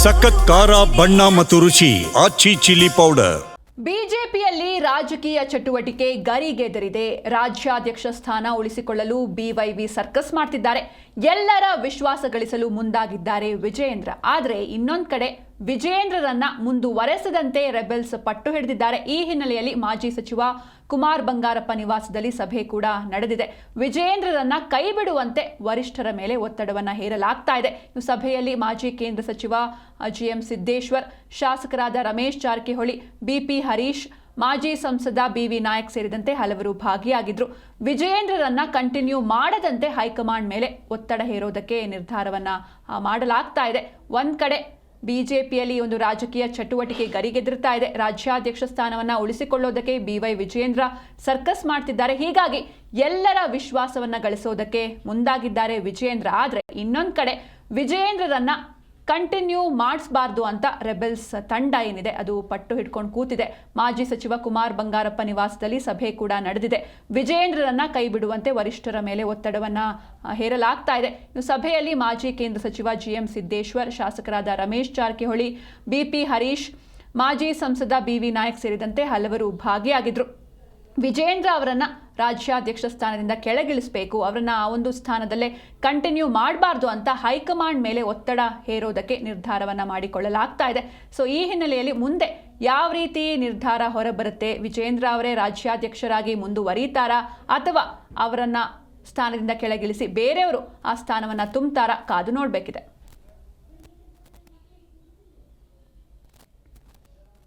ಸಖತ್ ಖಾರ ಬಣ್ಣ ಮತ್ತು ರುಚಿ ಆಚಿ ಚಿಲ್ಲಿ ಪೌಡರ್. ಬಿಜೆಪಿಯಲ್ಲಿ ರಾಜಕೀಯ ಚಟುವಟಿಕೆ ಗರಿಗೆದರಿದೆ. ರಾಜ್ಯಾಧ್ಯಕ್ಷ ಸ್ಥಾನ ಉಳಿಸಿಕೊಳ್ಳಲು ಬಿವೈವಿ ಸರ್ಕಸ್ ಮಾಡ್ತಿದ್ದಾರೆ. ಎಲ್ಲರ ವಿಶ್ವಾಸ ಗಳಿಸಲು ಮುಂದಾಗಿದ್ದಾರೆ ವಿಜಯೇಂದ್ರ. ಆದರೆ ಇನ್ನೊಂದು ಕಡೆ ವಿಜಯೇಂದ್ರರನ್ನ ಮುಂದುವರೆಸದಂತೆ ರೆಬೆಲ್ಸ್ ಪಟ್ಟು ಹಿಡಿದಿದ್ದಾರೆ. ಈ ಹಿನ್ನೆಲೆಯಲ್ಲಿ ಮಾಜಿ ಸಚಿವ ಕುಮಾರ್ ಬಂಗಾರಪ್ಪ ನಿವಾಸದಲ್ಲಿ ಸಭೆ ಕೂಡ ನಡೆದಿದೆ. ವಿಜಯೇಂದ್ರರನ್ನ ಕೈ ಬಿಡುವಂತೆ ವರಿಷ್ಠರ ಮೇಲೆ ಒತ್ತಡವನ್ನ ಹೇರಲಾಗ್ತಾ ಇದೆ. ಸಭೆಯಲ್ಲಿ ಮಾಜಿ ಕೇಂದ್ರ ಸಚಿವ ಜಿಎಂ ಸಿದ್ದೇಶ್ವರ್, ಶಾಸಕರಾದ ರಮೇಶ್ ಜಾರಕಿಹೊಳಿ, ಬಿಪಿ ಹರೀಶ್, ಮಾಜಿ ಸಂಸದ ಬಿವಿ ನಾಯಕ್ ಸೇರಿದಂತೆ ಹಲವರು ಭಾಗಿಯಾಗಿದ್ರು. ವಿಜಯೇಂದ್ರರನ್ನ ಕಂಟಿನ್ಯೂ ಮಾಡದಂತೆ ಹೈಕಮಾಂಡ್ ಮೇಲೆ ಒತ್ತಡ ಹೇರೋದಕ್ಕೆ ನಿರ್ಧಾರವನ್ನ ಮಾಡಲಾಗ್ತಾ ಇದೆ. ಒಂದ್ ಕಡೆ ಬಿಜೆಪಿಯಲ್ಲಿ ಒಂದು ರಾಜಕೀಯ ಚಟುವಟಿಕೆ ಗರಿಗೆದರ್ತಾ ಇದೆ. ರಾಜ್ಯಾಧ್ಯಕ್ಷ ಸ್ಥಾನವನ್ನ ಉಳಿಸಿಕೊಳ್ಳೋದಕ್ಕೆ ಬಿವೈ ವಿಜಯೇಂದ್ರ ಸರ್ಕಸ್ ಮಾಡ್ತಿದ್ದಾರೆ. ಹೀಗಾಗಿ ಎಲ್ಲರ ವಿಶ್ವಾಸವನ್ನ ಗಳಿಸೋದಕ್ಕೆ ಮುಂದಾಗಿದ್ದಾರೆ ವಿಜಯೇಂದ್ರ. ಆದ್ರೆ ಇನ್ನೊಂದು ಕಡೆ ವಿಜಯೇಂದ್ರರನ್ನ ಕಂಟಿನ್ಯೂ ಮಾಡಿಸಬಾರ್ದು ಅಂತ ರೆಬೆಲ್ಸ್ ತಂಡ ಏನಿದೆ ಅದು ಪಟ್ಟು ಹಿಡ್ಕೊಂಡು ಕೂತಿದೆ. ಮಾಜಿ ಸಚಿವ ಕುಮಾರ್ ಬಂಗಾರಪ್ಪ ನಿವಾಸದಲ್ಲಿ ಸಭೆ ಕೂಡ ನಡೆದಿದೆ. ವಿಜಯೇಂದ್ರರನ್ನ ಕೈ ಬಿಡುವಂತೆ ವರಿಷ್ಠರ ಮೇಲೆ ಒತ್ತಡವನ್ನ ಹೇರಲಾಗ್ತಾ ಇದೆ. ಸಭೆಯಲ್ಲಿ ಮಾಜಿ ಕೇಂದ್ರ ಸಚಿವ ಜಿಎಂ ಸಿದ್ದೇಶ್ವರ್, ಶಾಸಕರಾದ ರಮೇಶ್ ಜಾರಕಿಹೊಳಿ, ಬಿಪಿ ಹರೀಶ್, ಮಾಜಿ ಸಂಸದ ಬಿವಿ ನಾಯಕ್ ಸೇರಿದಂತೆ ಹಲವರು ಭಾಗಿಯಾಗಿದ್ರು. ವಿಜಯೇಂದ್ರ ಅವರನ್ನ ರಾಜ್ಯಾಧ್ಯಕ್ಷ ಸ್ಥಾನದಿಂದ ಕೆಳಗಿಳಿಸಬೇಕು, ಅವರನ್ನ ಆ ಒಂದು ಸ್ಥಾನದಲ್ಲೇ ಕಂಟಿನ್ಯೂ ಮಾಡಬಾರ್ದು ಅಂತ ಹೈಕಮಾಂಡ್ ಮೇಲೆ ಒತ್ತಡ ಹೇರೋದಕ್ಕೆ ನಿರ್ಧಾರವನ್ನ ಮಾಡಿಕೊಳ್ಳಲಾಗ್ತಾ ಇದೆ. ಸೊ ಈ ಹಿನ್ನೆಲೆಯಲ್ಲಿ ಮುಂದೆ ಯಾವ ರೀತಿ ನಿರ್ಧಾರ ಹೊರಬರುತ್ತೆ, ವಿಜಯೇಂದ್ರ ಅವರೇ ರಾಜ್ಯಾಧ್ಯಕ್ಷರಾಗಿ ಮುಂದುವರಿತಾರಾ ಅಥವಾ ಅವರನ್ನ ಸ್ಥಾನದಿಂದ ಕೆಳಗಿಳಿಸಿ ಬೇರೆಯವರು ಆ ಸ್ಥಾನವನ್ನ ತುಂಬುತ್ತಾರಾ, ಕಾದು ನೋಡಬೇಕಿದೆ.